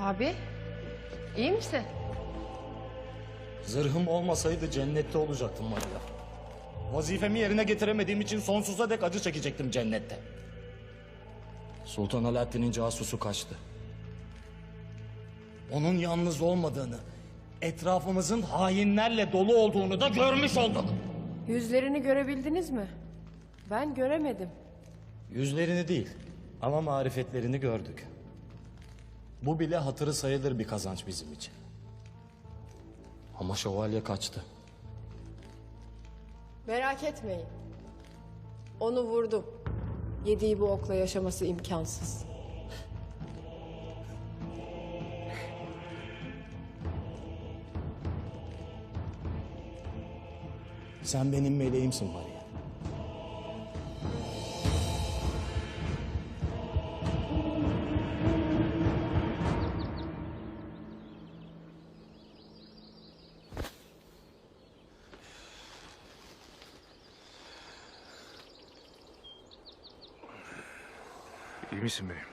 Abi, iyi misin? Zırhım olmasaydı cennette olacaktım Maria. Vazifemi yerine getiremediğim için sonsuza dek acı çekecektim cennette. Sultan Alaaddin'in casusu kaçtı. Onun yalnız olmadığını, etrafımızın hainlerle dolu olduğunu da görmüş olduk. Yüzlerini görebildiniz mi? Ben göremedim. Yüzlerini değil ama marifetlerini gördük. Bu bile hatırı sayılır bir kazanç bizim için. Ama şövalye kaçtı. Merak etmeyin. Onu vurdum. Yediği bu okla yaşaması imkansız. Sen benim meleğimsin Maria. İyi misin beyim?